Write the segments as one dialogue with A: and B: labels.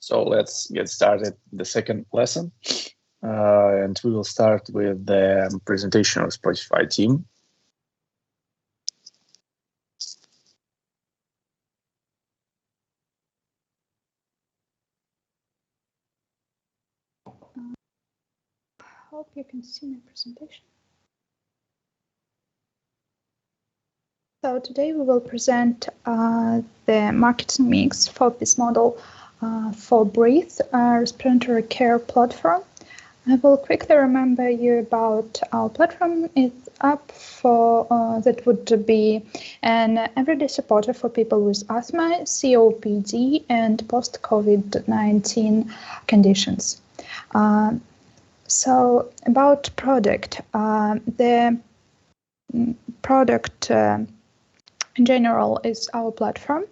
A: So let's get started the second lesson. And we will start with the presentation of Spotify team.
B: Hope you can see my presentation. So today we will present the marketing mix for this model for Breathe, respiratory care platform. I will quickly remember you about our platform. It's up for that would be an everyday supporter for people with asthma, COPD, and post-COVID-19 conditions. So about product, the product in general is our platform.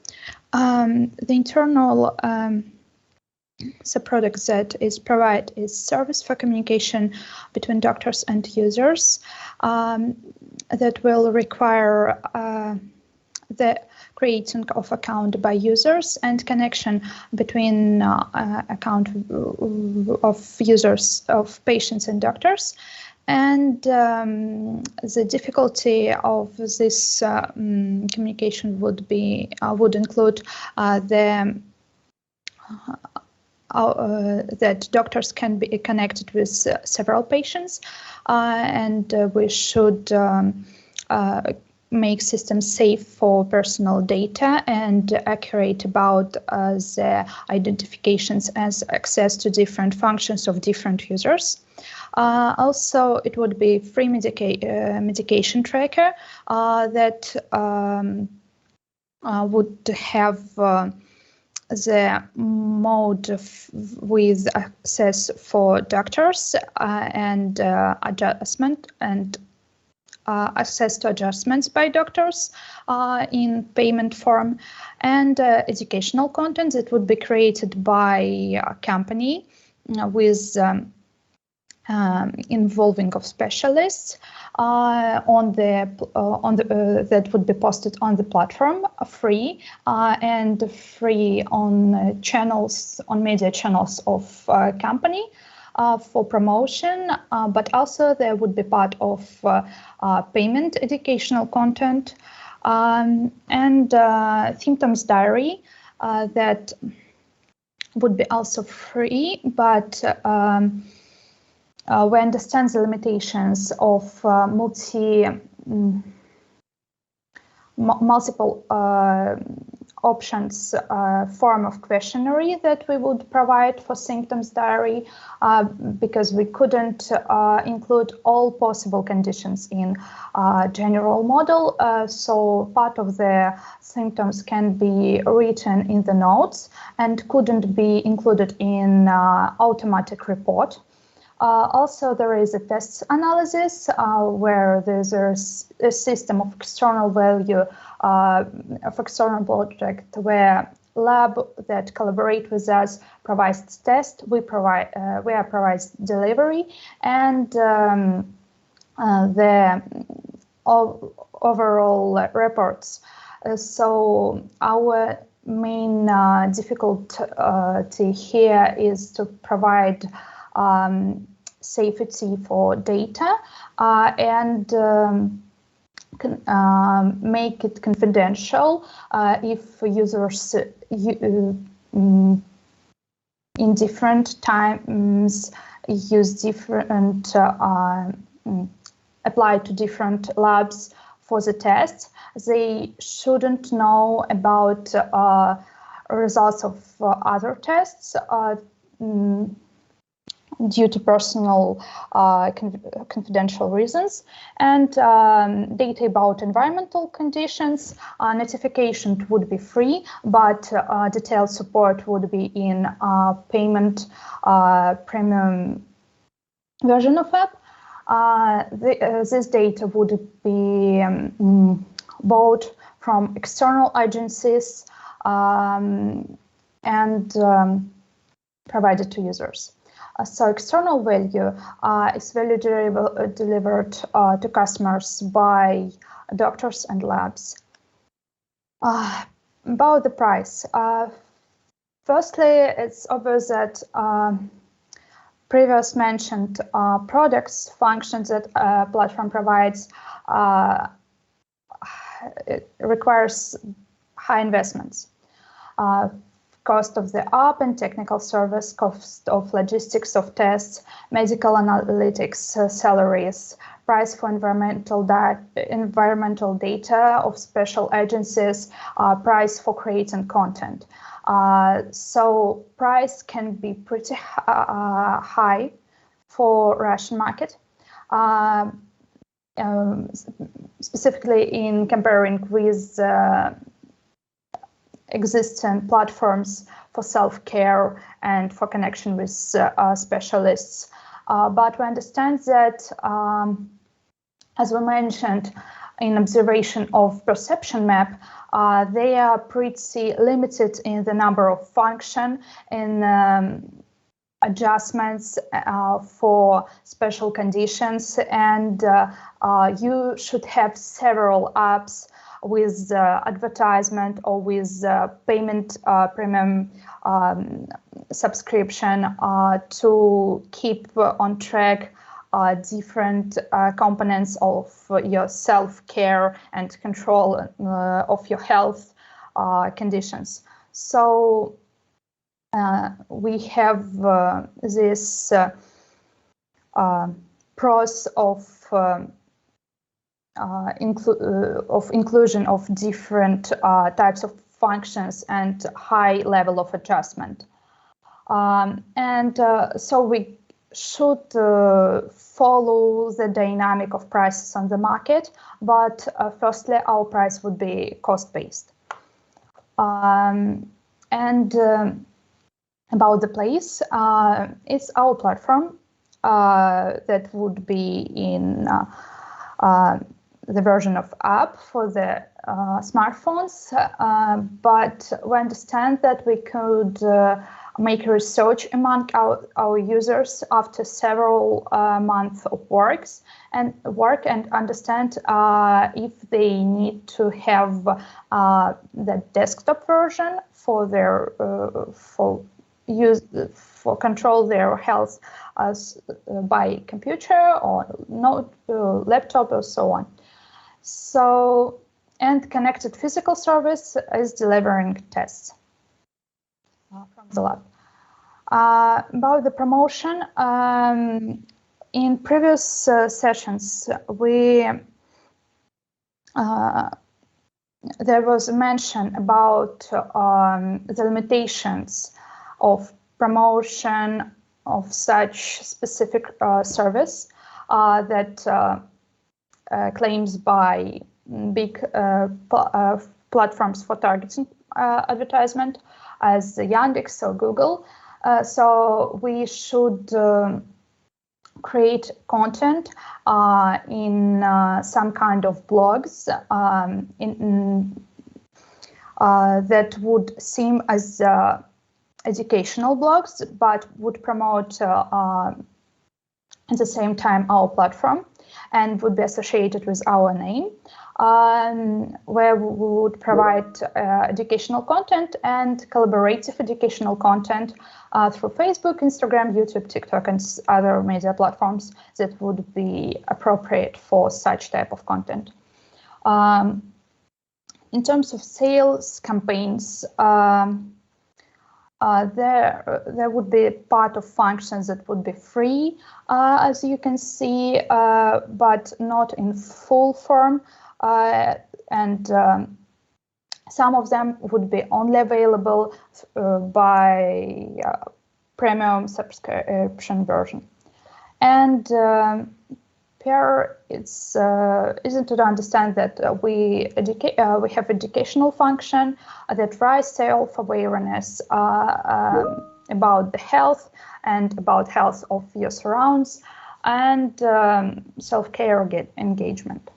B: The internal the product that is provided is service for communication between doctors and users that will require the creating of account by users and connection between account of users, of patients and doctors. And the difficulty of this communication would include that doctors can be connected with several patients, and we should make systems safe for personal data and accurate about the identifications as access to different functions of different users. Also, it would be free medication tracker that would have the mode with access for doctors and adjustment and access to adjustments by doctors in payment form, and educational content that would be created by a company with involving of specialists that would be posted on the platform free and free on channels, on media channels of company for promotion, but also there would be part of payment educational content and symptoms diary that would be also free, but we understand the limitations of multiple options form of questionnaire that we would provide for symptoms diary because we couldn't include all possible conditions in general model. So part of the symptoms can be written in the notes and couldn't be included in automatic report. Also, there is a tests analysis where there's a system of external value of external project where lab that collaborate with us provides test, we provides delivery, and the overall reports. So our main difficulty here is to provide safety for data and make it confidential if users in different times use different apply to different labs for the tests. They shouldn't know about results of other tests due to personal confidential reasons, and data about environmental conditions. Notification would be free, but detailed support would be in payment premium version of app. This data would be bought from external agencies and provided to users. So external value is value delivered to customers by doctors and labs. About the price, Firstly, it's obvious that previous mentioned products, functions that platform provides, it requires high investments. Cost of the app and technical service, cost of logistics of tests, medical analytics, salaries, price for environmental data of special agencies, price for creating content. So price can be pretty high for Russian market, specifically in comparing with existing platforms for self-care and for connection with specialists. But we understand that, as we mentioned, in observation of perception map, they are pretty limited in the number of function in adjustments for special conditions, and you should have several apps with advertisement or with payment premium subscription to keep on track different components of your self-care and control of your health conditions. So we have this process of inclusion of different types of functions and high level of adjustment. So we should follow the dynamic of prices on the market, but firstly, our price would be cost-based. About the place, it's our platform that would be in the version of app for the smartphones, but we understand that we could make research among our users after several months of work and understand if they need to have the desktop version for their for control their health by computer or laptop or so on. So, and connected physical service is delivering tests from the lab. About the promotion, in previous sessions, there was a mention about the limitations of promotion of such specific service that claims by big platforms for targeting advertisement as Yandex or Google. So we should create content in some kind of blogs that would seem as educational blogs, but would promote at the same time our platform and would be associated with our name, where we would provide educational content and collaborative educational content through Facebook, Instagram, YouTube, TikTok, and other media platforms that would be appropriate for such type of content. In terms of sales campaigns, there would be part of functions that would be free, as you can see, but not in full form. And some of them would be only available by premium subscription version. And here it's easy to understand that we have educational function that raise self-awareness about the health and about health of your surrounds and self-care engagement.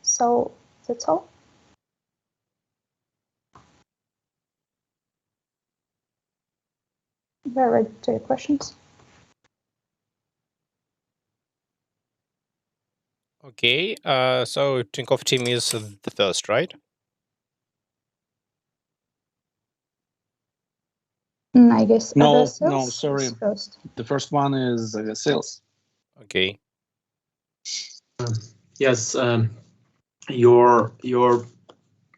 B: So that's all. Very ready to your questions.
C: Okay, so Tinkoff team is the first, right?
B: I guess
A: No,
B: other
A: no,
B: sales
A: sorry.
B: is first.
A: The first one is sales.
C: Okay.
D: Yes, your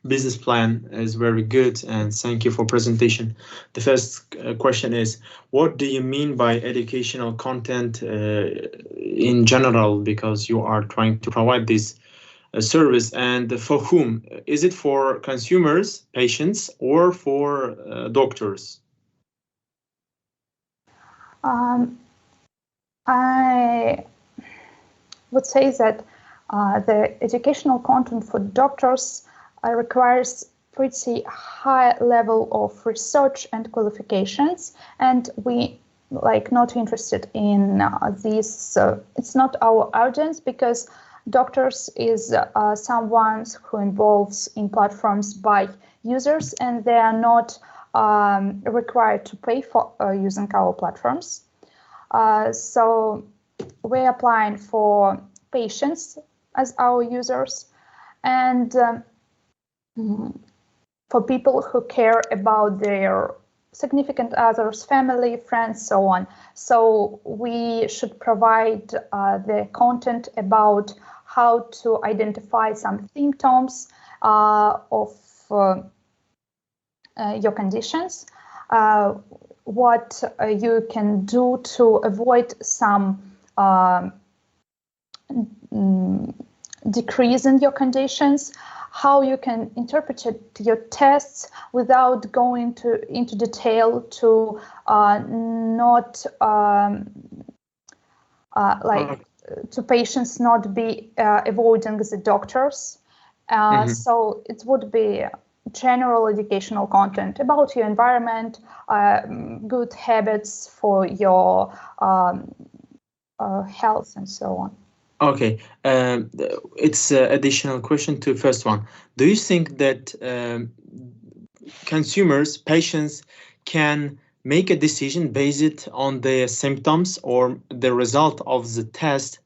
D: business plan is very good, and thank you for presentation. The first question is, what do you mean by educational content in general? Because you are trying to provide this service, and for whom? Is it for consumers, patients, or for doctors?
B: I would say that the educational content for doctors requires pretty high level of research and qualifications, and we not interested in this. It's not our audience, because doctors is someone who involves in platforms by users, and they are not required to pay for using our platforms. So we're applying for patients as our users, and for people who care about their significant others, family, friends, so on. So we should provide the content about how to identify some symptoms of your conditions, what you can do to avoid some decrease in your conditions, how you can interpret your tests without going into detail to not to patients not be avoiding the doctors. So it would be general educational content about your environment, good habits for your health, and so on.
D: Okay, it's an additional question to first one. Do you think that consumers, patients, can make a decision based on the symptoms or the result of the test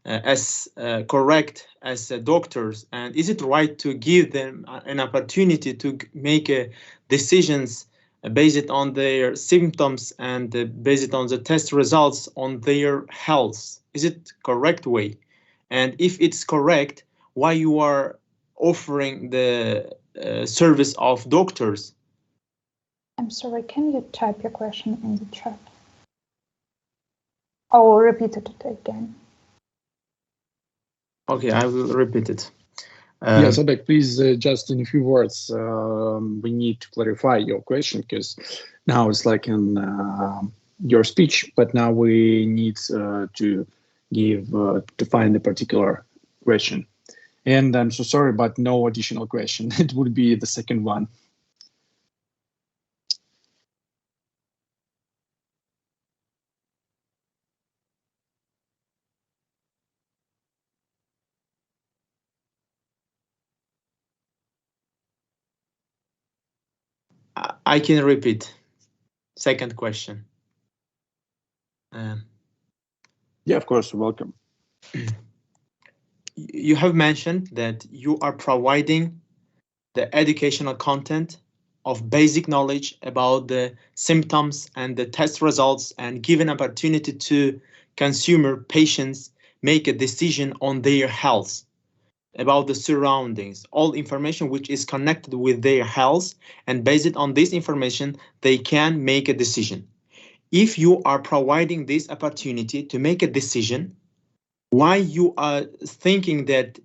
D: as correct as doctors? And is it right to give them an opportunity to make decisions based on their symptoms and based on the test results on their health? Is it correct way? And if it's correct, why you are offering the service of doctors?
B: I'm sorry, can you type your question in the chat? Or repeat it again?
D: Okay, I will repeat it.
A: Yes, Abek, please, just in a few words, we need to clarify your question, because now it's like in your speech, but now we need to find a particular question. And I'm so sorry, but no additional question. It would be the second one.
D: I can repeat. Second question.
A: Yeah, of course, welcome.
D: You have mentioned that you are providing the educational content of basic knowledge about the symptoms and the test results, and give an opportunity to consumer patients make a decision on their health, about the surroundings, all information which is connected with their health, and based on this information, they can make a decision. If you are providing this opportunity to make a decision, why you are thinking that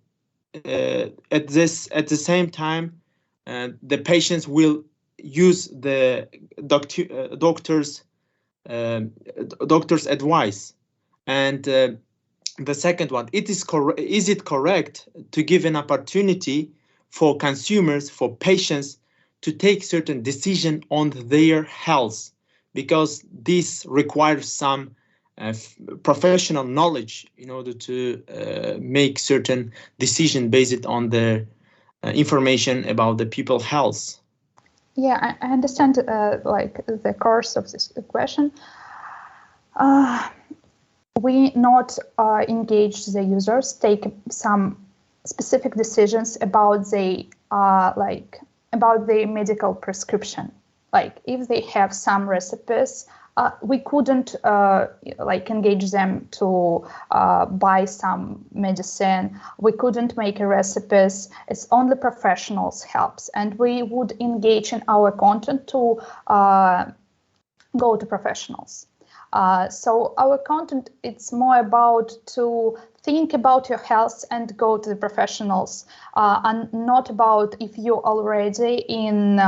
D: at the same time the patients will use the doctor's advice? And the second one, is it correct to give an opportunity for consumers, for patients, to take certain decision on their health, because this requires some professional knowledge in order to make certain decision based on the information about the people's health?
B: Yeah, I understand the course of this question. We not engage the users, take some specific decisions about the about the medical prescription. like if they have some recipes, we couldn't like engage them to buy some medicine. We couldn't make a recipes. It's only professionals helps, and we would engage in our content to go to professionals. So our content, it's more about to think about your health and go to the professionals, and not about if you're already in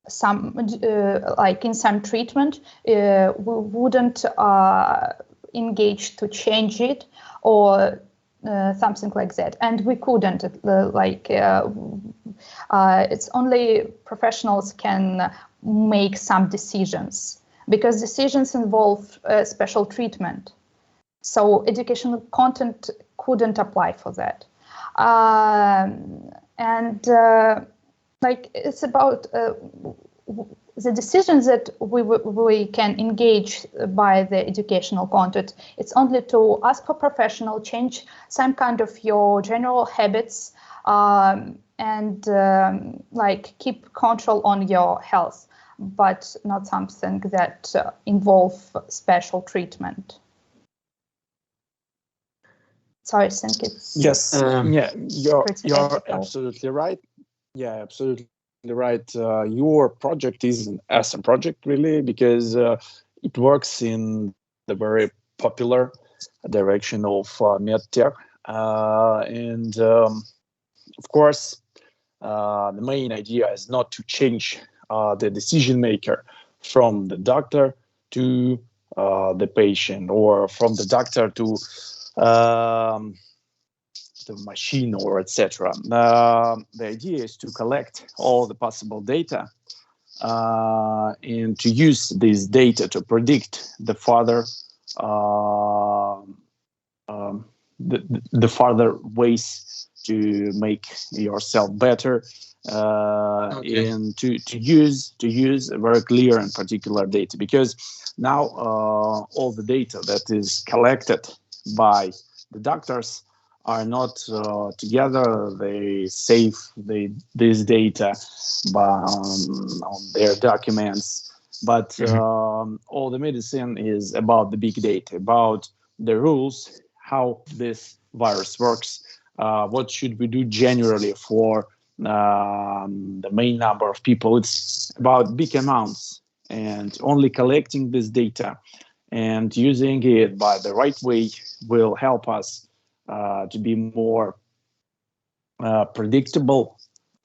B: some like in some treatment, we wouldn't engage to change it or something like that. And we couldn't, it's only professionals can make some decisions, because decisions involve special treatment. So educational content couldn't apply for that. Like it's about the decisions that we can engage by the educational content. It's only to ask for professional, change some kind of your general habits, and like keep control on your health, but not something that involve special treatment. So I think it's
A: you're absolutely right. Yeah, absolutely right. Your project is an awesome project, really, because it works in the very popular direction of medtech, and of course, the main idea is not to change the decision maker from the doctor to the patient, or from the doctor to the machine, or etc. The idea is to collect all the possible data and to use this data to predict the further the further ways to make yourself better, and to use a very clear and particular data, because now all the data that is collected by the doctors are not together. They save this data on their documents, but all the medicine is about the big data, about the rules, how this virus works, what should we do generally for the main number of people. It's about big amounts, and only collecting this data and using it by the right way will help us to be more predictable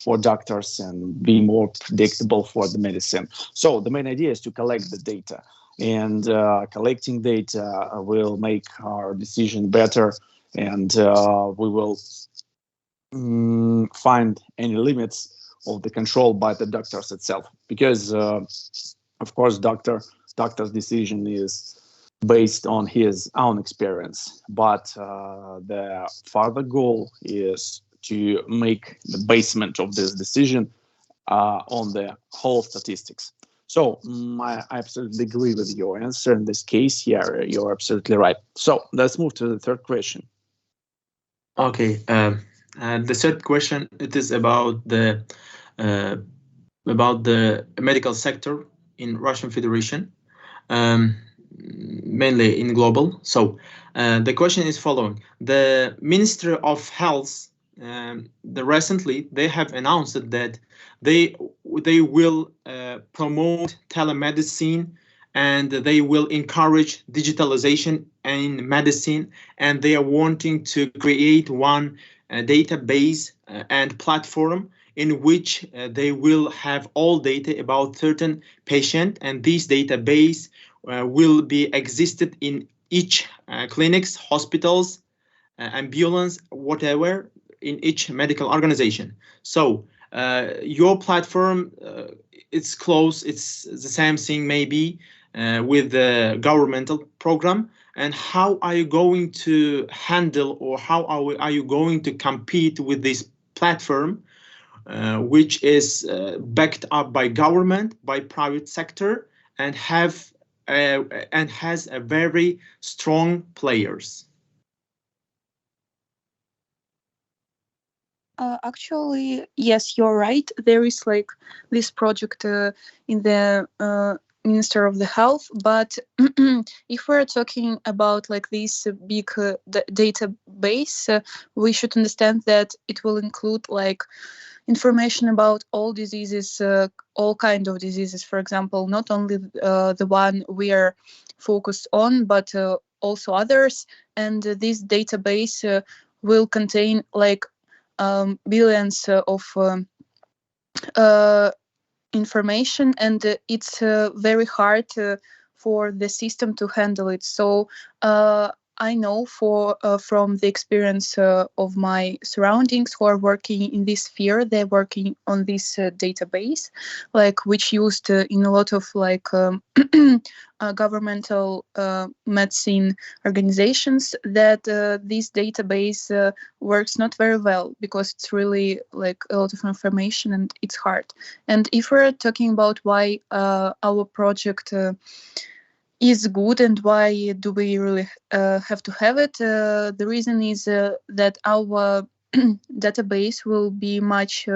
A: for doctors and be more predictable for the medicine. So the main idea is to collect the data, and collecting data will make our decision better, and we will find any limits of the control by the doctors itself, because of course doctor's decision is based on his own experience, but the further goal is to make the basement of this decision on the whole statistics. So I absolutely agree with your answer in this case. Yeah, you're absolutely right. So let's move to the third question.
D: Okay, the third question, it is about the medical sector in Russian Federation. Mainly in global. So the question is following: the Ministry of Health, recently they have announced that they will promote telemedicine, and they will encourage digitalization in medicine, and they are wanting to create one database and platform in which they will have all data about certain patient, and this database will be existed in each clinics, hospitals, ambulance, whatever, in each medical organization. So your platform, it's close, it's the same thing maybe with the governmental program. And how are you going to handle, or how are you going to compete with this platform, which is backed up by government, by private sector, and has a very strong players?
E: Actually, yes, you're right. There is like this project in the Minister of the Health, but if we're talking about like this big database, we should understand that it will include like information about all diseases, all kind of diseases. For example, not only the one we are focused on, but also others. And this database will contain like billions of information, and it's very hard for the system to handle it. So I know from the experience of my surroundings who are working in this sphere, they're working on this database, like which used in a lot of like governmental medicine organizations, that this database works not very well because it's really like a lot of information and it's hard. And if we're talking about why our project is good and why do we really have to have it, the reason is that our database will be much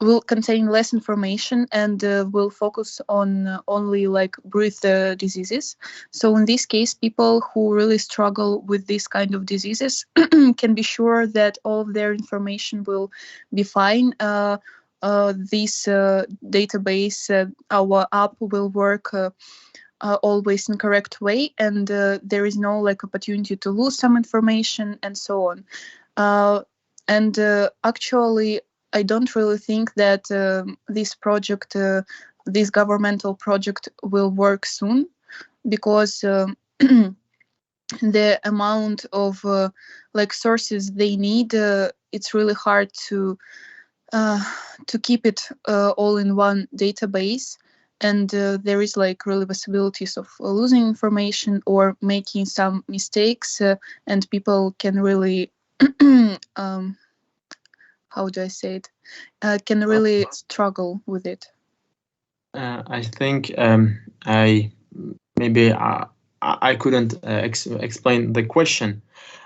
E: will contain less information and will focus on only like breath diseases. So in this case, people who really struggle with this kind of diseases can be sure that all of their information will be fine. This database, our app will work always in correct way, and there is no like opportunity to lose some information and so on. And actually, I don't really think that this project, this governmental project, will work soon, because the amount of like sources they need, it's really hard to keep it all in one database. And there is like really possibilities of losing information or making some mistakes, and people can really how do I say it? Can really struggle with it.
D: I think I couldn't explain the question.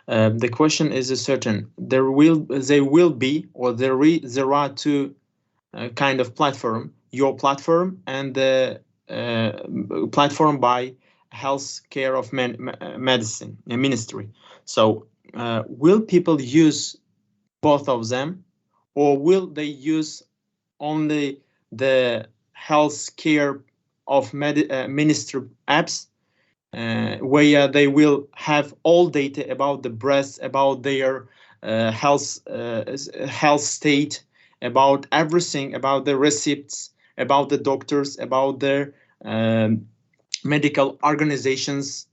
D: The question is certain. There will be, or there are two kind of platform: your platform and the platform by Health Care of Medicine Ministry. So will people use both of them, or will they use only the health care of ministry apps, where they will have all data about the breast, about their health state, about everything, about the receipts, about the doctors, about their medical organizations,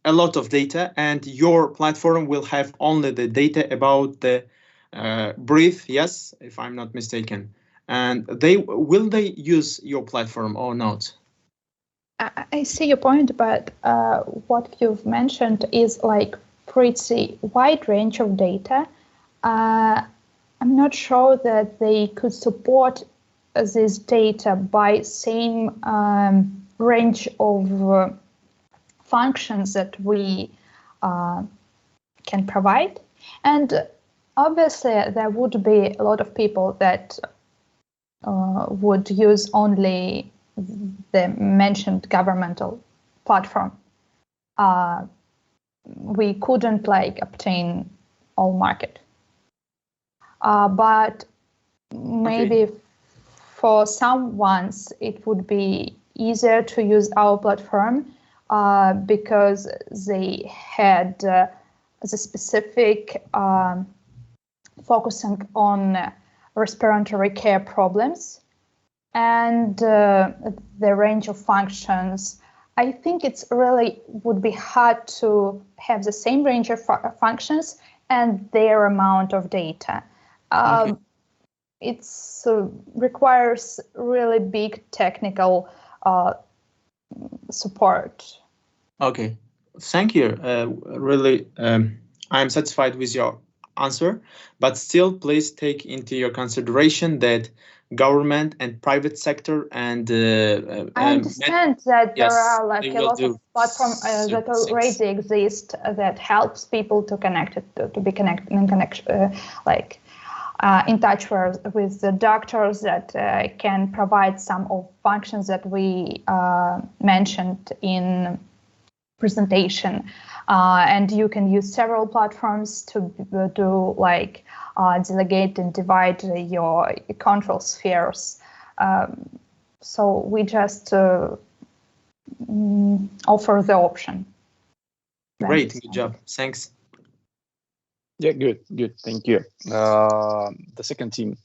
D: a lot of data, and your platform will have only the data about the breathe, yes, if I'm not mistaken. And will they use your platform or not?
B: I see your point, but what you've mentioned is like pretty wide range of data. I'm not sure that they could support this data by same range of functions that we can provide. And obviously, there would be a lot of people that would use only the mentioned governmental platform. We couldn't like obtain all market. But maybe for some ones it would be easier to use our platform because they had the specific focusing on respiratory care problems and the range of functions. I think it's really would be hard to have the same range of functions and their amount of data. It requires really big technical support.
D: Okay, thank you. Really, I'm satisfied with your answer, but still please take into your consideration that government and private sector and
B: I understand that there
D: yes,
B: are like
D: they
B: a
D: will
B: lot
D: do
B: of platforms that
D: certain
B: already
D: things.
B: exist that helps people to connect it to be connected in connection in touch with the doctors that can provide some of functions that we mentioned in presentation, and you can use several platforms to do like delegate and divide your control spheres. So we just offer the option.
D: Great, good job. Thanks.
A: Yeah, good. Thank you. The second team.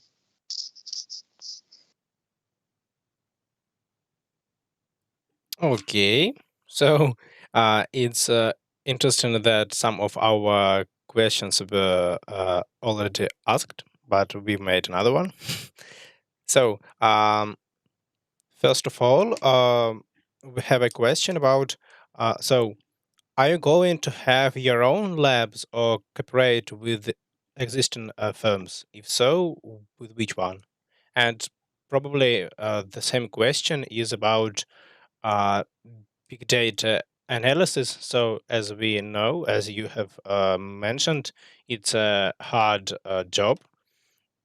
C: Okay, so it's interesting that some of our questions were already asked, but we made another one. So first of all, we have a question about so are you going to have your own labs or cooperate with existing firms? If so, with which one? And probably the same question is about uh, big data analysis. So, as we know, as you have mentioned, it's a hard job,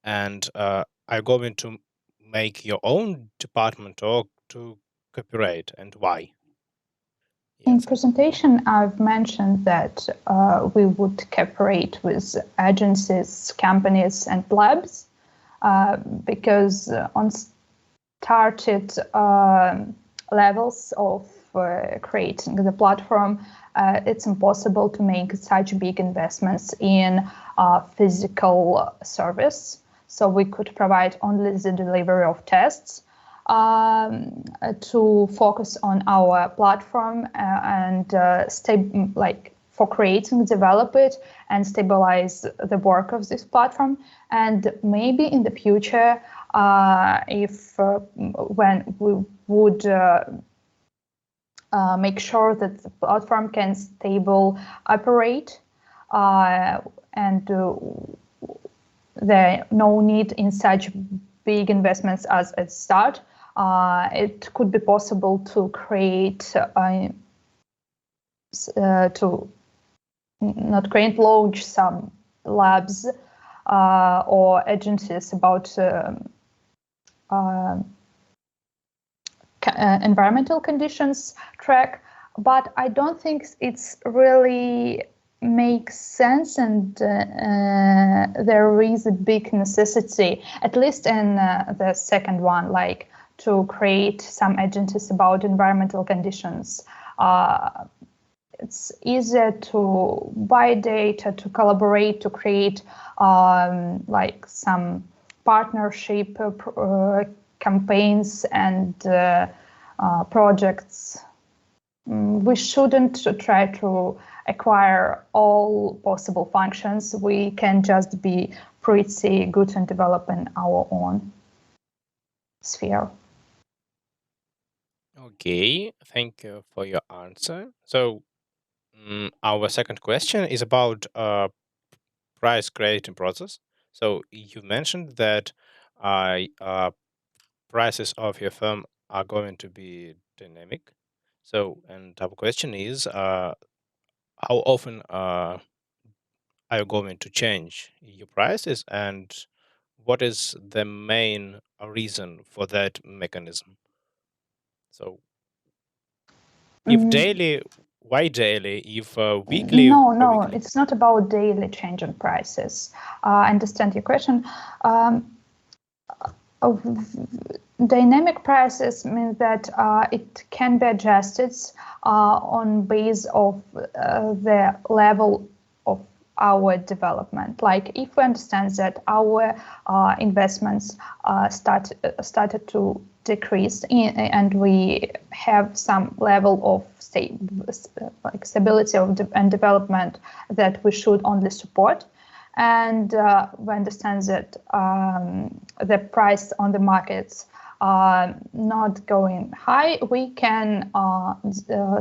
C: and are you going to make your own department or to cooperate, and why?
B: In
C: Yes.
B: presentation, I've mentioned that we would cooperate with agencies, companies, and labs because on started levels of creating the platform, it's impossible to make such big investments in physical service. So we could provide only the delivery of tests to focus on our platform and for creating, develop it, and stabilize the work of this platform. And maybe in the future, when we would make sure that the platform can stable operate and there no need in such big investments as at start, it could be possible to create to not create launch some labs or agencies about environmental conditions track, but I don't think it's really makes sense, and there is a big necessity, at least in the second one, like to create some agencies about environmental conditions. It's easier to buy data, to collaborate, to create like some partnership campaigns and projects. We shouldn't try to acquire all possible functions. We can just be pretty good and develop in our own sphere.
C: Okay, thank you for your answer. So our second question is about price creating process. So you mentioned that prices of your firm are going to be dynamic. So, and our question is, how often are you going to change your prices, and what is the main reason for that mechanism? So, if daily, why daily? If weekly,
B: No,
C: why weekly?
B: it's not about daily change in prices. I understand your question. Dynamic prices mean that it can be adjusted on base of the level of our development. Like if we understand that our investments started to decrease and we have some level of stability and development that we should only support, and we understand that the price on the markets are not going high, we can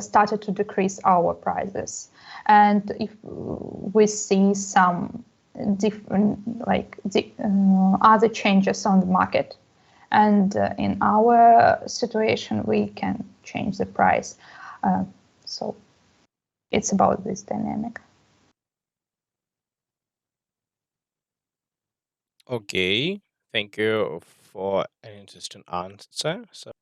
B: start to decrease our prices. And if we see some different other changes on the market. And in our situation, we can change the price. So it's about this dynamic.
C: Okay, thank you for an interesting answer. So,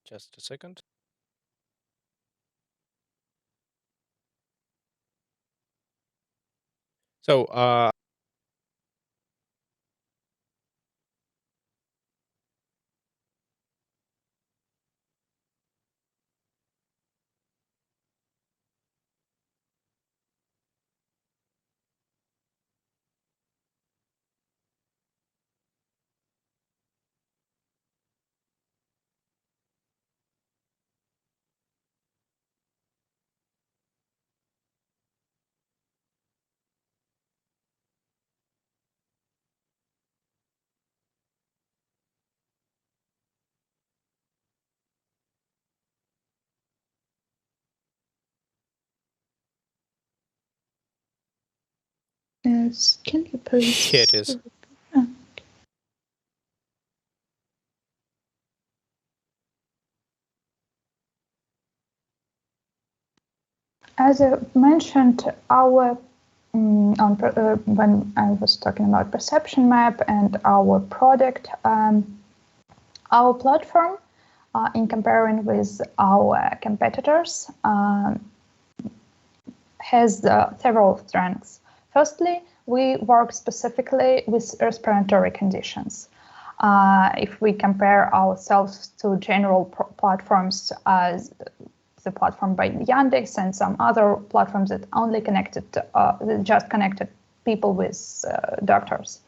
C: just a second. So,
B: Yes, can you please?
C: here it is.
B: As I mentioned, our when I was talking about perception map and our product, our platform, in comparing with our competitors, has several strengths. Firstly, we work specifically with respiratory conditions. If we compare ourselves to general platforms as the platform by Yandex and some other platforms that only just connected people with doctors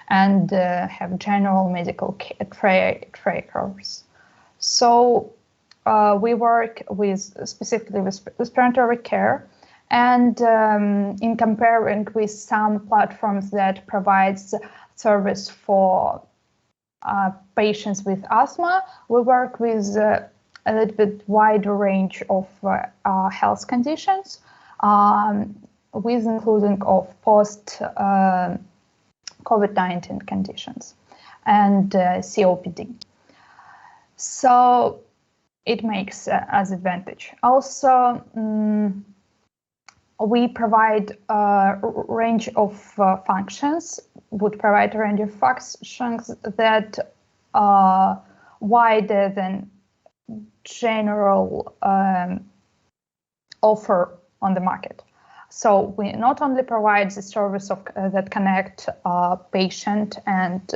B: and have general medical trackers. So we work specifically with respiratory care, and in comparing with some platforms that provides service for patients with asthma, we work with a little bit wider range of health conditions, with including of post COVID-19 conditions and COPD. So it makes as advantage. Also, we provide a range of functions, would provide a range of functions that are wider than general offer on the market. So we not only provide the service of that connect patient and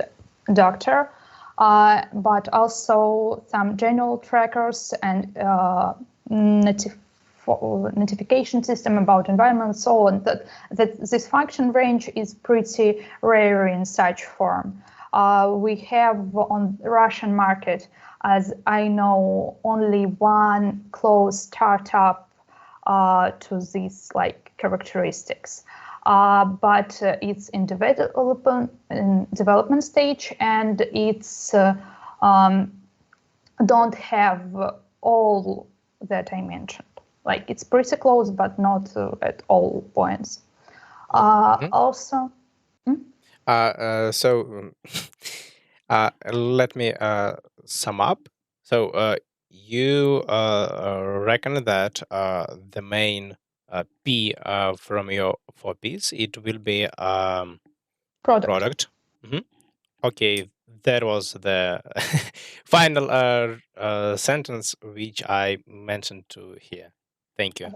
B: doctor, but also some general trackers and notification system about environment, so on. That this function range is pretty rare in such form. We have on the Russian market, as I know, only one close startup to these characteristics. But it's in development stage, and it's don't have all that I mentioned. It's pretty close, but not at all points. Also.
C: So let me sum up. So you reckon that the main P from your 4Ps, it will be product. Okay, that was the final sentence which I mentioned to here. Thank you.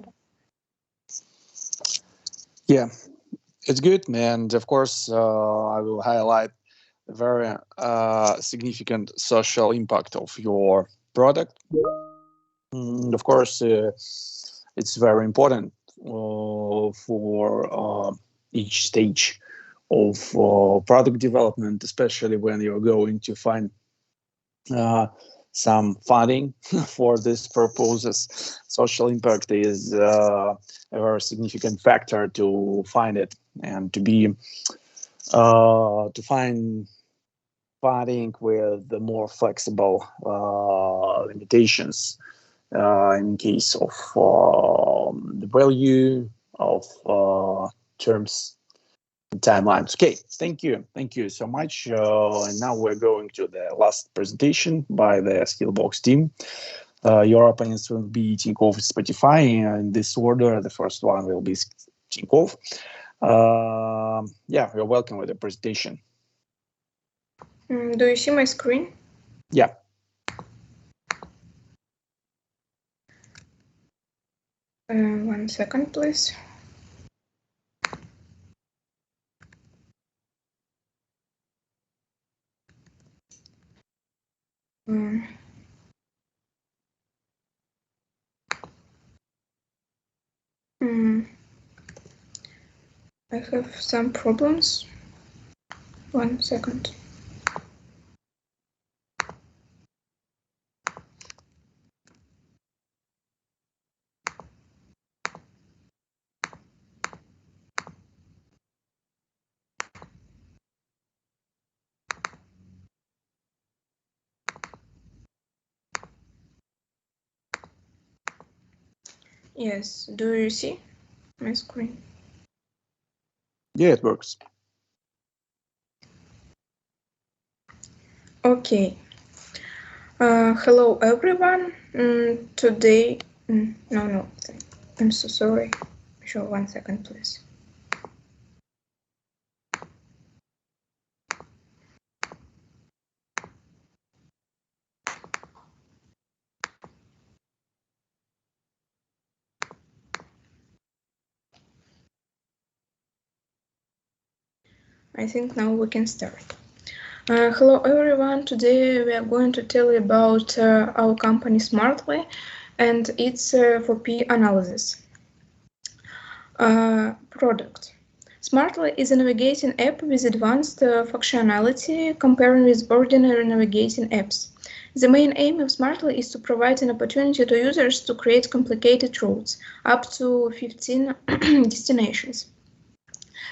A: Yeah, it's good, and of course, I will highlight the very significant social impact of your product. Of course, it's very important for each stage of product development, especially when you're going to find some funding for these purposes. Social impact is a very significant factor to find it, and to find funding with the more flexible limitations in case of the value of terms and timelines. Okay, thank you so much. And now we're going to the last presentation by the Skillbox team. Your opponents will be Tinkoff and Spotify, and in this order. The first one will be Tinkoff. Yeah, you're welcome with the presentation.
F: Do you see my screen?
A: Yeah.
F: One second, please. I have some problems. 1 second. Yes, do you see my screen?
A: Yeah, it works.
F: Okay. Hello everyone. Today, no, I'm so sorry. Sure, 1 second, please. I think now we can start. Hello everyone. Today we are going to tell you about our company Smartway and its 4P analysis. Product. Smartway is a navigating app with advanced functionality comparing with ordinary navigating apps. The main aim of Smartway is to provide an opportunity to users to create complicated routes, up to 15 destinations.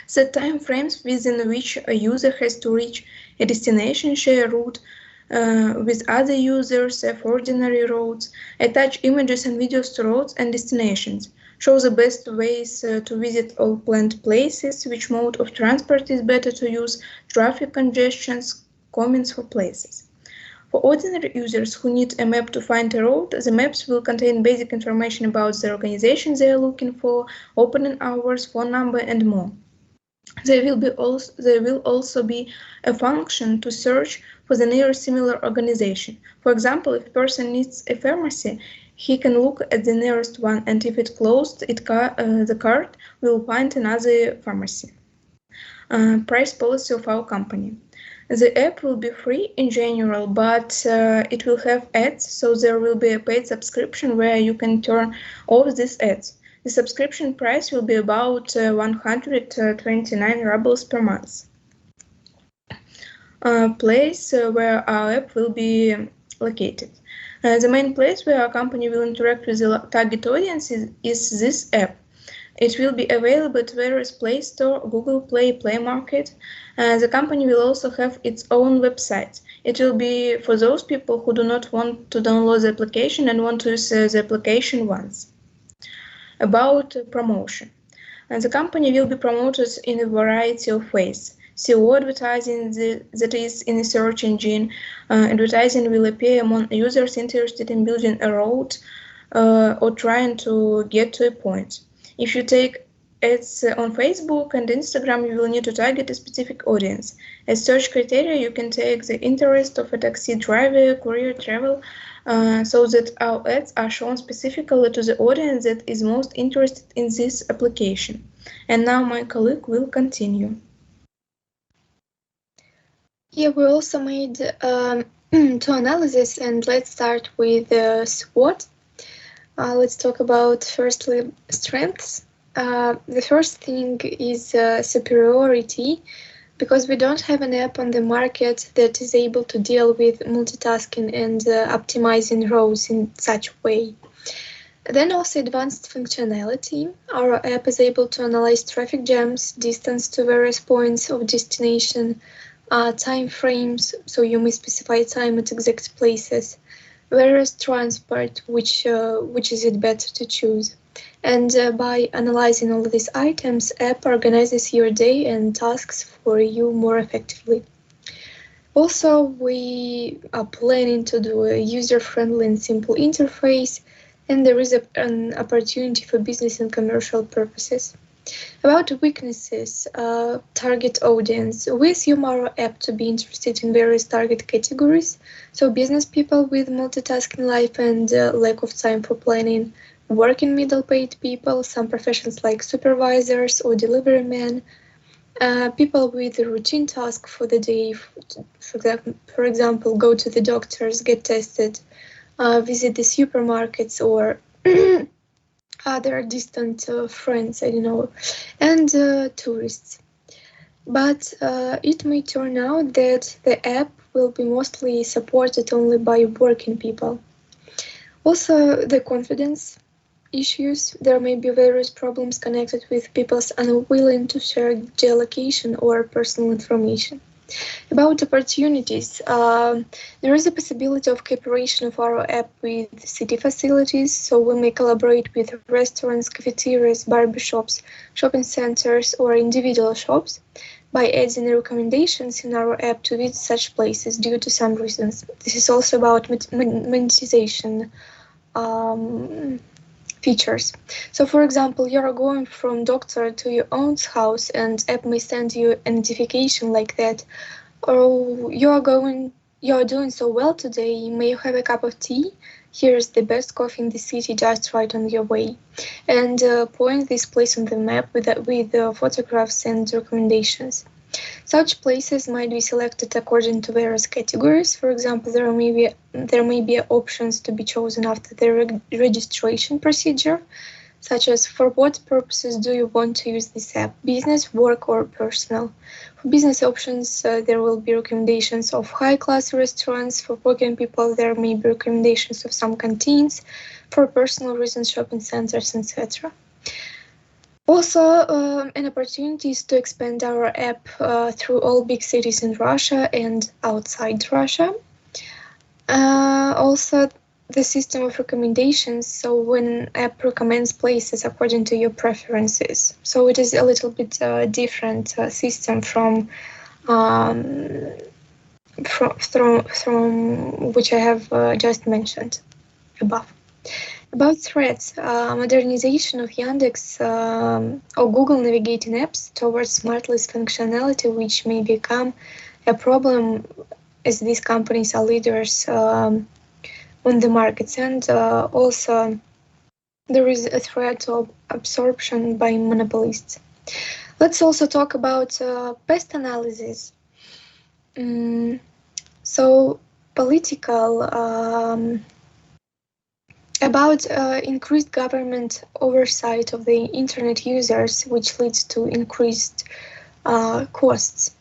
F: Set time frames within which a user has to reach a destination, share a route with other users of ordinary roads, attach images and videos to roads and destinations, show the best ways to visit all planned places, which mode of transport is better to use, traffic congestions, comments for places. For ordinary users who need a map to find a road, the maps will contain basic information about the organization they are looking for, opening hours, phone number, and more. There will also be a function to search for the nearest similar organization. For example, if a person needs a pharmacy, he can look at the nearest one, and if it closed, the card will find another pharmacy. Price policy of our company. The app will be free in general, but it will have ads, so there will be a paid subscription where you can turn off these ads. The subscription price will be about 129 rubles per month. Place where our app will be located. The main place where our company will interact with the target audience is this app. It will be available at various Play Store, Google Play, Play Market. The company will also have its own website. It will be for those people who do not want to download the application and want to use the application once. About promotion. The company will be promoted in a variety of ways. SEO advertising, that is in a search engine. Advertising will appear among users interested in building a road or trying to get to a point. If you take ads on Facebook and Instagram, you will need to target a specific audience. As search criteria, you can take the interest of a taxi driver, courier, travel, so that our ads are shown specifically to the audience that is most interested in this application. And now my colleague will continue.
G: Yeah, we also made two analyses, and let's start with SWOT. Let's talk about firstly strengths. The first thing is superiority, because we don't have an app on the market that is able to deal with multitasking and optimizing rows in such a way. Then also advanced functionality. Our app is able to analyze traffic jams, distance to various points of destination, time frames, so you may specify time at exact places, various transport, which is it better to choose, And by analyzing all these items, app organizes your day and tasks for you more effectively. Also, we are planning to do a user-friendly and simple interface, and there is an opportunity for business and commercial purposes. About weaknesses, target audience. We assume our app to be interested in various target categories, so business people with multitasking life and lack of time for planning, working middle-paid people, some professions like supervisors or delivery men, people with a routine task for the day, for example, go to the doctors, get tested, visit the supermarkets, or other distant friends, I don't know, and tourists. But it may turn out that the app will be mostly supported only by working people. Also, the confidence issues. There may be various problems connected with people's unwilling to share geolocation or personal information. About opportunities, there is a possibility of cooperation of our app with city facilities, so we may collaborate with restaurants, cafeterias, barbershops, shopping centers, or individual shops by adding recommendations in our app to visit such places due to some reasons. This is also about monetization features. So for example, you're going from doctor to your own house and app may send you a notification like that. Or you're doing so well today, may you have a cup of tea? Here's the best coffee in the city just right on your way. And point this place on the map with photographs and recommendations. Such places might be selected according to various categories. For example, there may be options to be chosen after the registration procedure, such as for what purposes do you want to use this app, business, work, or personal. For business options, there will be recommendations of high-class restaurants. For working people, there may be recommendations of some canteens. For personal reasons, shopping centers, etc. Also, an opportunity is to expand our app through all big cities in Russia and outside Russia. Also, the system of recommendations, so when app recommends places according to your preferences. So it is a little bit different system from which I have just mentioned above. About threats, modernization of Yandex or Google navigating apps towards smartless functionality, which may become a problem as these companies are leaders on the markets. And also there is a threat of absorption by monopolists. Let's also talk about pest analysis. So political about increased government oversight of the internet users, which leads to increased costs,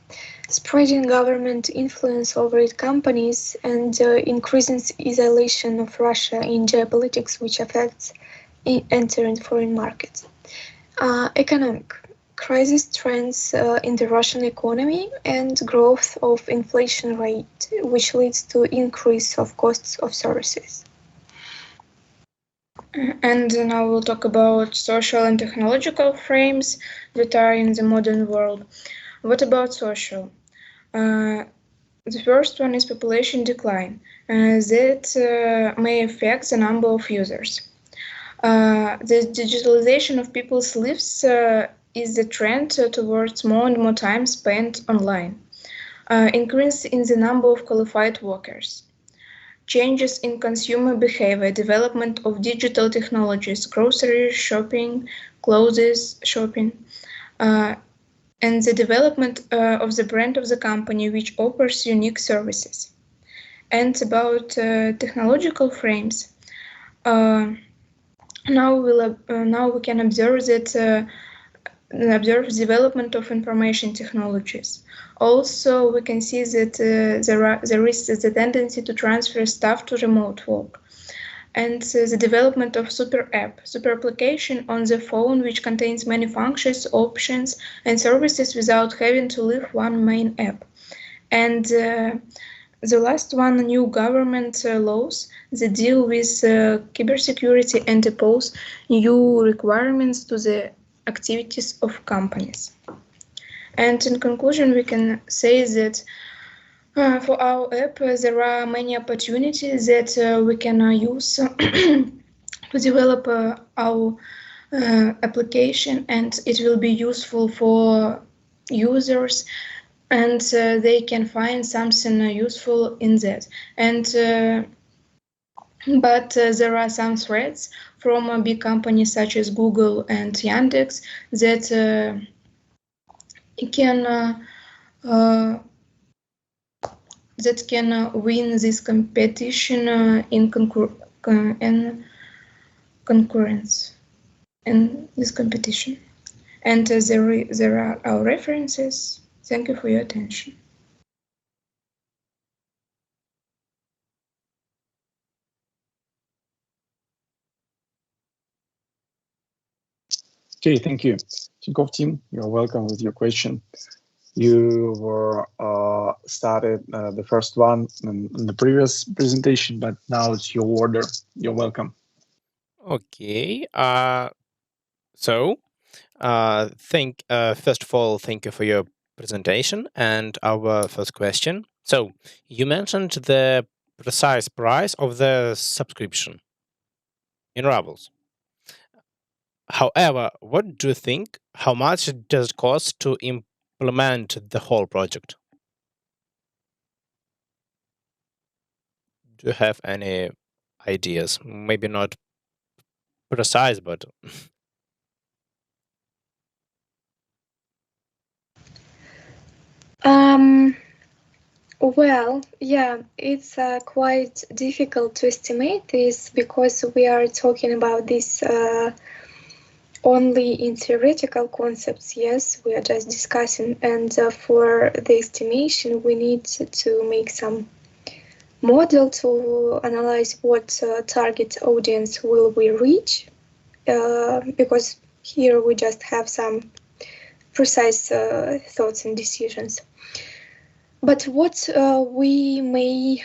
G: spreading government influence over its companies, and increasing isolation of Russia in geopolitics, which affects entering foreign markets. Economic crisis trends in the Russian economy and growth of inflation rate, which leads to increase of costs of services.
F: And now we'll talk about social and technological frames that are in the modern world. What about social? The first one is population decline, that may affect the number of users. The digitalization of people's lives is the trend towards more and more time spent online. Increase in the number of qualified workers. Changes in consumer behavior, development of digital technologies, grocery shopping, clothes shopping, and the development of the brand of the company, which offers unique services. And about technological frames, now we can observe that observe development of information technologies. Also, we can see that there is the tendency to transfer staff to remote work. And the development of super application on the phone, which contains many functions, options, and services without having to leave one main app. And The last one, new government laws that deal with cybersecurity and impose new requirements to the activities of companies. And in conclusion, we can say that for our app, there are many opportunities that we can use to develop our application, and it will be useful for users, and they can find something useful in that. And but there are some threats from big companies such as Google and Yandex that can win this competition in concurrence in this competition. And there are our references. Thank you for your attention.
A: Okay, thank you. Tinkoff team, you're welcome with your question. You were started the first one in the previous presentation, but now it's your order. You're welcome.
C: Okay. So, first of all, thank you for your presentation and our first question. So, you mentioned the precise price of the subscription in rubles. However, what do you think? How much does it cost to implement the whole project? Do you have any ideas? Maybe not precise, but
G: Well, yeah, it's quite difficult to estimate this because we are talking about this only in theoretical concepts. Yes, we are just discussing, and for the estimation, we need to make some model to analyze what target audience will we reach, because here we just have some precise thoughts and decisions. But what we may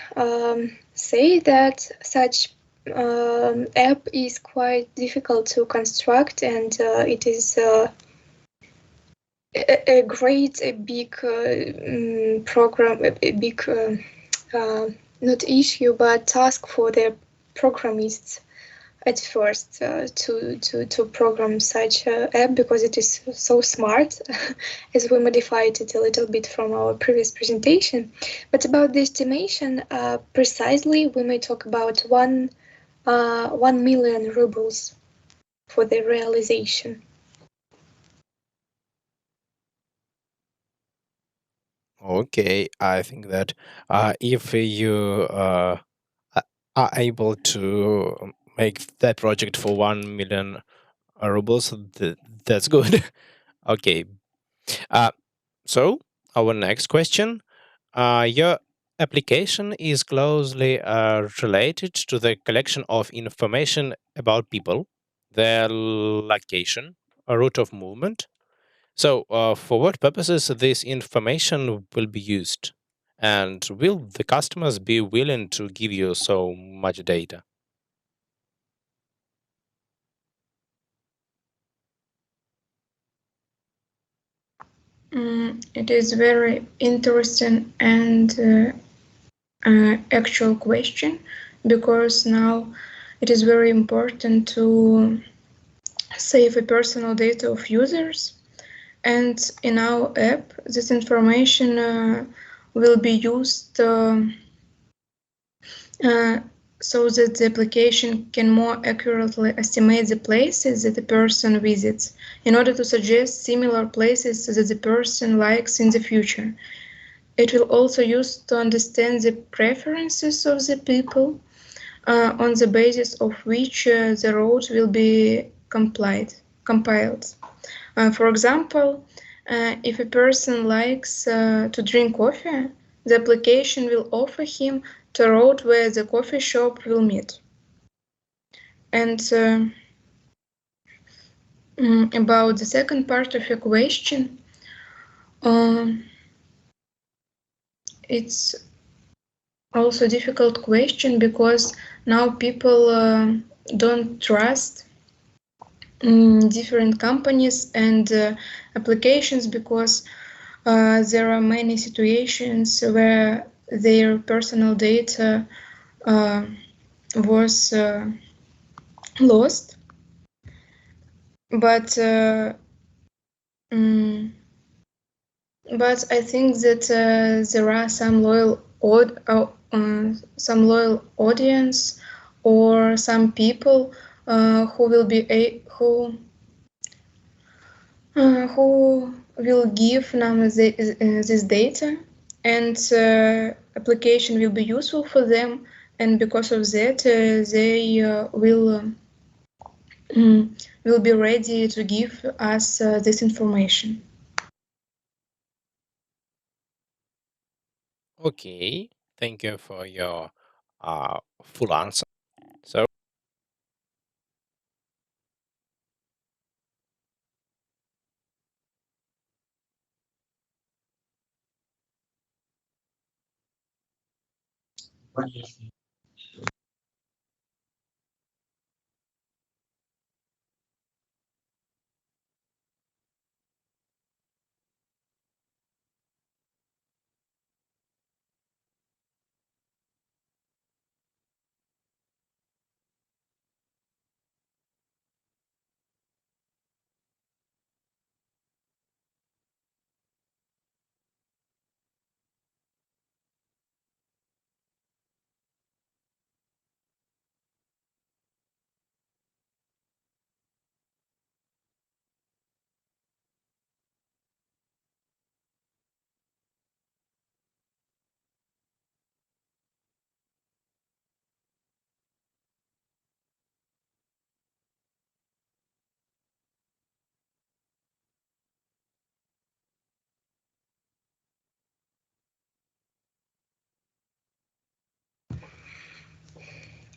G: say that such app is quite difficult to construct, and it is a big program, a big not issue, but task for the programists at first to program such app, because it is so smart, as we modified it a little bit from our previous presentation. But about the estimation, precisely, we may talk about 1 million rubles for the realization.
C: okay. I think that if you are able to make that project for 1 million rubles, that's good. Okay. So our next question. Your application is closely related to the collection of information about people, their location, route of movement. So, for what purposes this information will be used? And will the customers be willing to give you so much data?
F: It is very interesting and actual question, because now it is very important to save the personal data of users, and in our app this information will be used so that the application can more accurately estimate the places that the person visits, in order to suggest similar places that the person likes in the future. It will also use to understand the preferences of the people, on the basis of which the route will be compiled. For example, if a person likes to drink coffee, the application will offer him the route where the coffee shop will meet. And about the second part of your question, it's also difficult question because now people don't trust different companies and applications because there are many situations where their personal data was lost. But but I think that there are some loyal audience or some people who will be who will give them this data, and application will be useful for them, and because of that they will be ready to give us this information.
C: Okay, thank you for your full answer. So,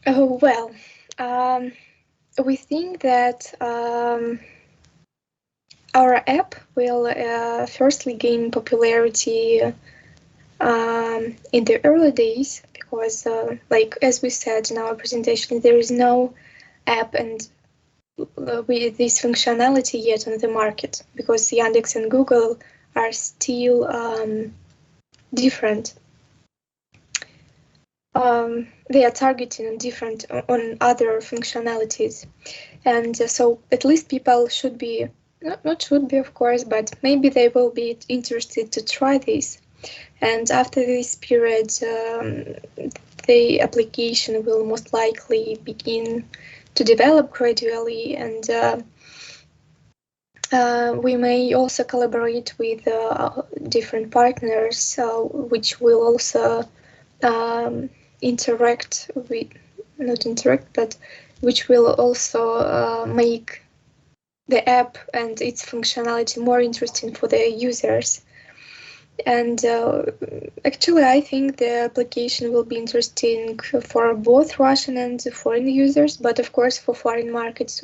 G: Oh, well, we think that our app will firstly gain popularity in the early days because, like as we said in our presentation, there is no app and with this functionality yet on the market because Yandex and Google are still different. They are targeting on other functionalities, and so at least people should be not should be of course, but maybe they will be interested to try this. And after this period, the application will most likely begin to develop gradually, and we may also collaborate with different partners, which will also interact with, not interact, but which will also make the app and its functionality more interesting for the users. And actually, I think the application will be interesting for both Russian and foreign users. But of course, for foreign markets,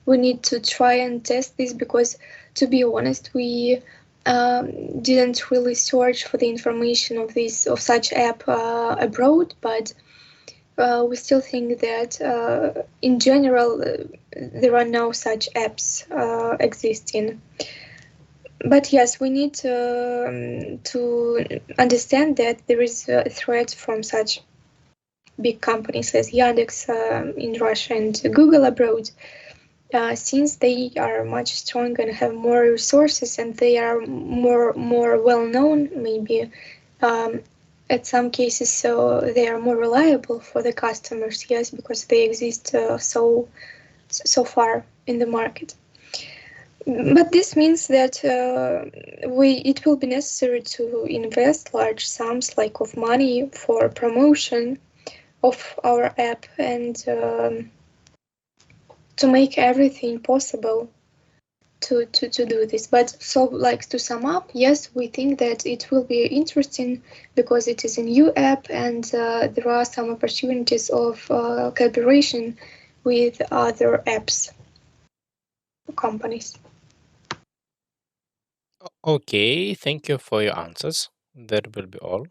G: we need to try and test this because, to be honest, we didn't really search for the information of such app abroad. But we still think that in general there are no such apps existing. But yes, we need to understand that there is a threat from such big companies as Yandex in Russia and Google abroad, since they are much stronger and have more resources and they are more well known, maybe at some cases, so they are more reliable for the customers. Yes, because they exist so far in the market. But this means that it will be necessary to invest large sums like of money for promotion of our app and to make everything possible to do this. But so, like, to sum up, yes, we think that it will be interesting because it is a new app and there are some opportunities of collaboration with other apps companies.
C: okay, thank you for your answers. That will be all.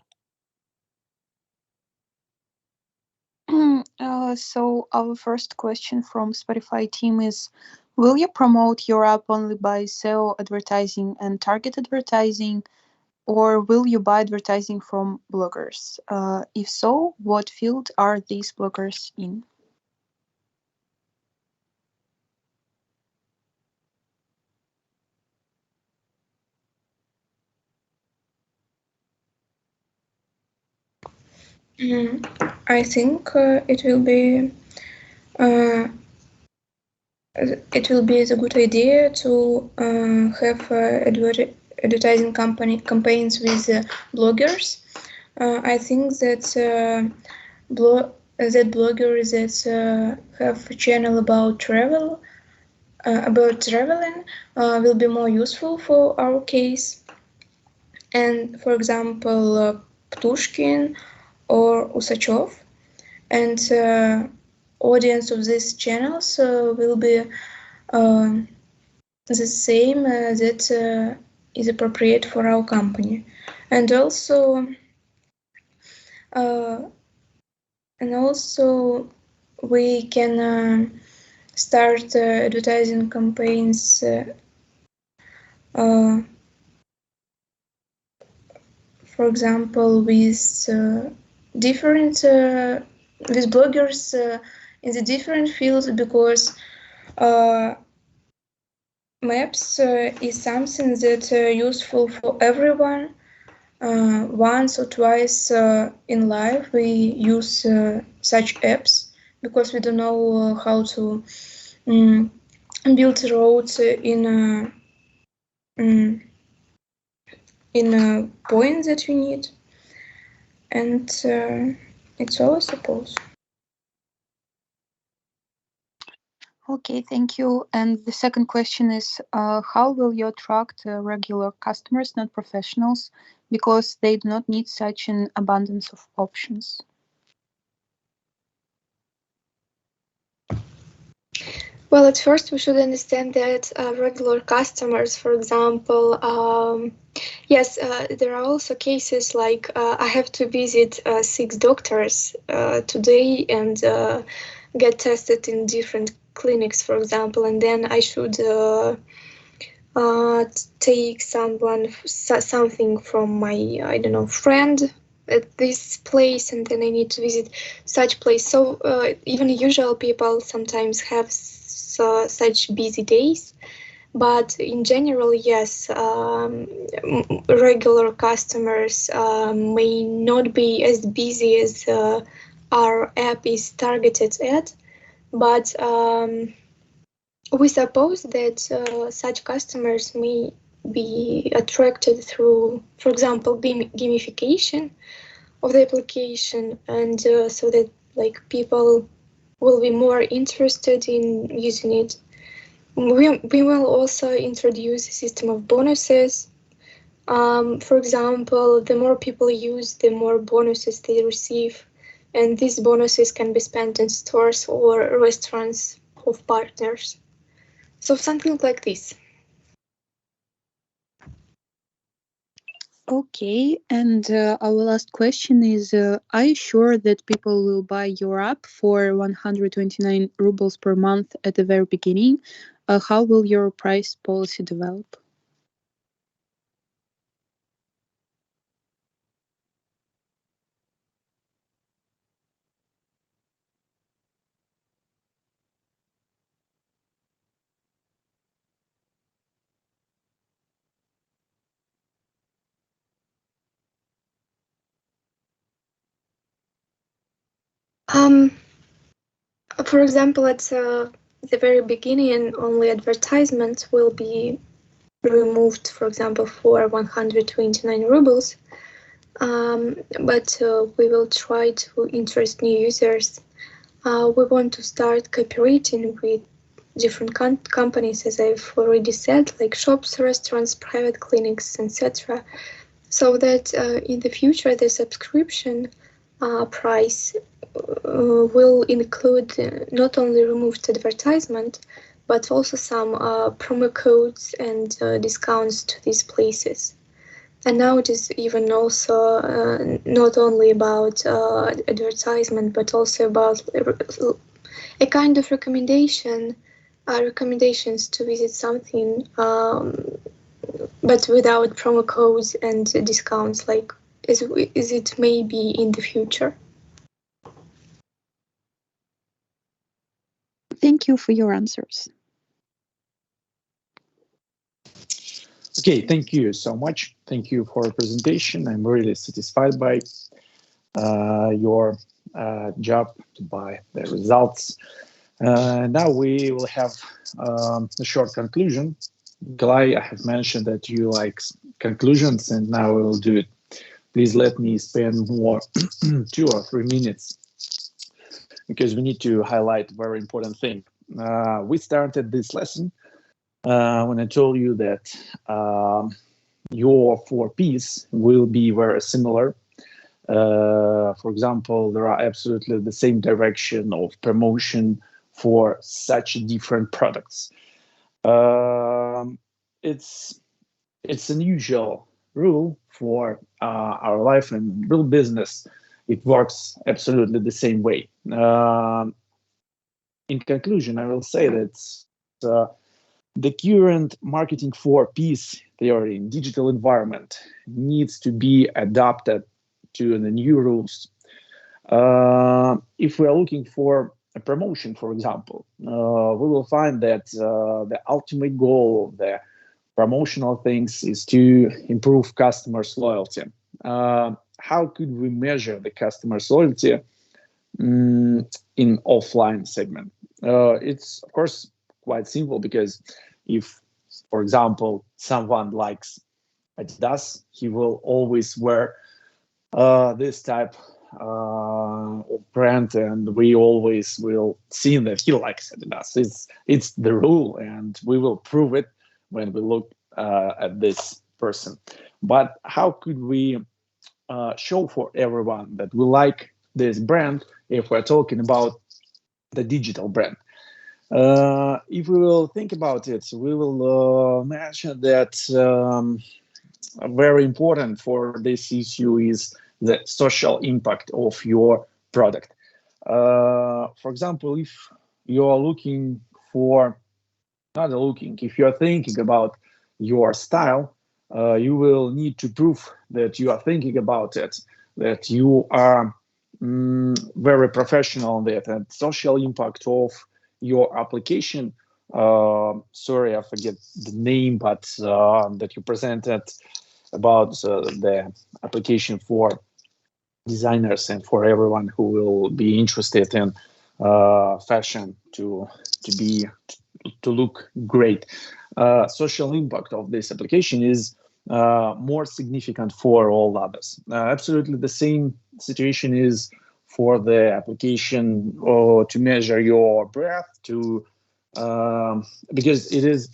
E: So our first question from Spotify team is, will you promote your app only by SEO advertising and target advertising, or will you buy advertising from bloggers? If so, what field are these bloggers in?
F: I think it will be a good idea to have advertising campaigns with bloggers. I think that bloggers that have a channel about traveling will be more useful for our case. And for example, Ptushkin or Usachov, and audience of these channels will be the same that is appropriate for our company. And also we can start advertising campaigns for example with different with bloggers in the different fields, because maps is something that useful for everyone. Once or twice in life we use such apps because we don't know how to build roads in a point that we need, and it's all, I suppose.
E: Okay, thank you. And the second question is, how will you attract regular customers, not professionals, because they do not need such an abundance of options?
G: Well, at first we should understand that regular customers, for example, yes, there are also cases like I have to visit 6 doctors today and get tested in different clinics, for example, and then I should take something from my, I don't know, friend at this place, and then I need to visit such place. So even usual people sometimes have such busy days, but in general, yes, regular customers may not be as busy as our app is targeted at, but we suppose that such customers may be attracted through, for example, gamification of the application, and so that like people will be more interested in using it. We will also introduce a system of bonuses. For example, the more people use, the more bonuses they receive, and these bonuses can be spent in stores or restaurants of partners. So something like this.
E: Okay, and our last question is, are you sure that people will buy your app for 129 rubles per month at the very beginning? How will your price policy develop?
G: For example, at the very beginning, only advertisements will be removed, for example, for 129 rubles. But we will try to interest new users. We want to start cooperating with different companies, as I've already said, like shops, restaurants, private clinics, etc. So that in the future, the subscription price will include not only removed advertisement, but also some promo codes and discounts to these places. And now it is even also not only about advertisement, but also about a kind of recommendations to visit something, but without promo codes and discounts, like as it may be in the future.
H: Thank you for your answers.
A: Okay, thank you so much. Thank you for your presentation. I'm really satisfied by your job, by the results. Now we will have a short conclusion. Nikolai, I have mentioned that you like conclusions, and now we will do it. Please let me spend more 2 or 3 minutes, because we need to highlight a very important thing. We started this lesson when I told you that your 4 Ps will be very similar. For example, there are absolutely the same direction of promotion for such different products. It's an usual rule for our life and real business. It works absolutely the same way. In conclusion, I will say that the current marketing 4 Ps theory in digital environment needs to be adapted to the new rules. If we are looking for a promotion, for example, we will find that the ultimate goal of the promotional things is to improve customers' loyalty. How could we measure the customers' loyalty in offline segment? It's of course quite simple, because if, for example, someone likes Adidas, he will always wear this type of brand, and we always will see that he likes Adidas. It's the rule, and we will prove it when we look at this person. But how could we show for everyone that we like this brand if we're talking about the digital brand? If we will think about it, we will mention that very important for this issue is the social impact of your product. For example, if you are looking for, if you're thinking about your style, you will need to prove that you are thinking about it, that you are very professional on that, and social impact of your application. Sorry, I forget the name, but that you presented about the application for designers and for everyone who will be interested in fashion to look great. Social impact of this application is more significant for all others. Absolutely the same situation is for the application or to measure your breath, because it is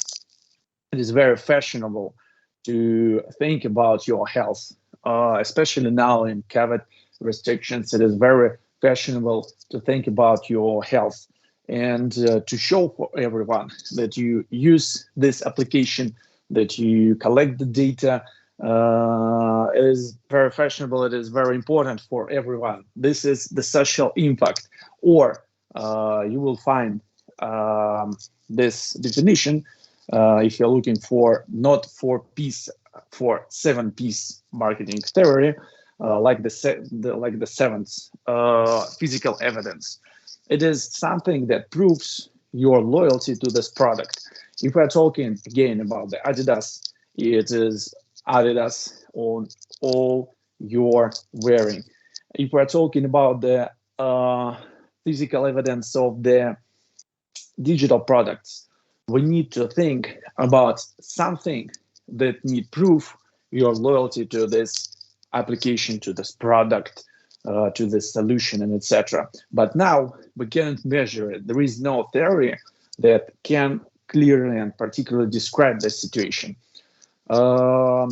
A: very fashionable to think about your health, especially now in COVID restrictions. It is very fashionable to think about your health, and to show for everyone that you use this application, that you collect the data. It is very fashionable. It is very important for everyone. This is the social impact. Or you will find this definition if you're looking for not 4 Ps, for 7 Ps marketing theory, like the seventh, physical evidence. It is something that proves your loyalty to this product. If we're talking again about the Adidas, it is Adidas on all you're wearing. If we're talking about the physical evidence of the digital products, we need to think about something that need proof your loyalty to this application, to this product, to this solution, and etc. But now we can't measure it. There is no theory that can clearly and particularly describe the situation. I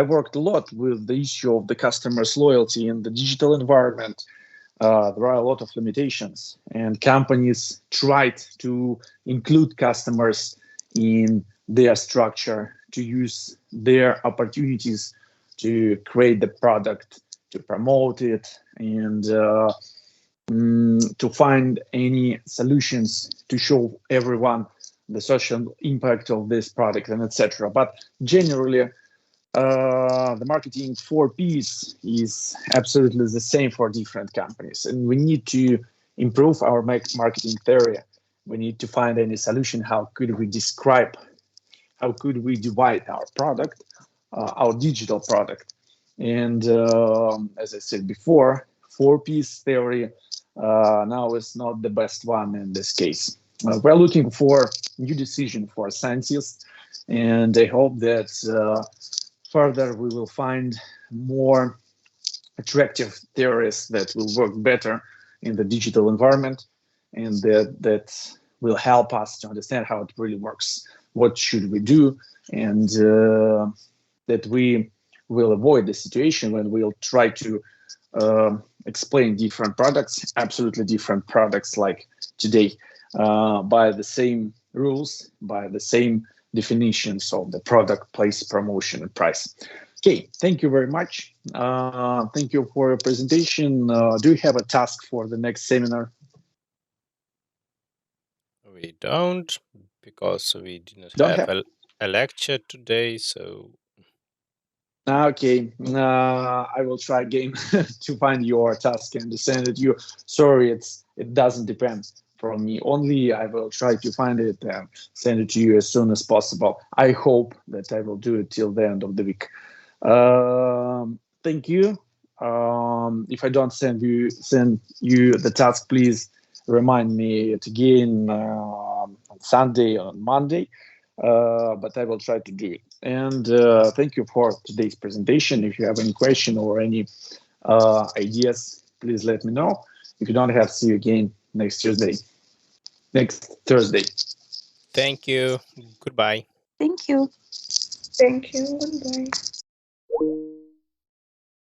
A: worked a lot with the issue of the customer's loyalty in the digital environment. There are a lot of limitations, and companies tried to include customers in their structure, to use their opportunities to create the product, to promote it, and to find any solutions to show everyone the social impact of this product and etc. But generally, the marketing 4Ps is absolutely the same for different companies, and we need to improve our marketing theory. We need to find any solution. How could we describe, how could we divide our product, our digital product? And as I said before, 4Ps theory now is not the best one in this case. We're looking for new decision for scientists, and I hope that further we will find more attractive theories that will work better in the digital environment, and that will help us to understand how it really works. What should we do, and that we will avoid the situation when we'll try to explain different products, absolutely different products like today, by the same rules, by the same definitions of the product, place, promotion, and price. Okay, thank you very much. Thank you for your presentation. Do you have a task for the next seminar?
C: We don't, because we didn't
A: Don't
C: have a lecture today, so
A: okay. I will try again to find your task and send it to you. Sorry, it doesn't depend from me only. I will try to find it and send it to you as soon as possible. I hope that I will do it till the end of the week. Thank you. If I don't send you the task, please remind me it again on Sunday or on Monday. But I will try to do it. And thank you for today's presentation. If you have any question or any ideas, please let me know. If you don't have, see you again next Thursday.
C: thank you. Goodbye.
E: Thank you.
F: Thank you. Goodbye.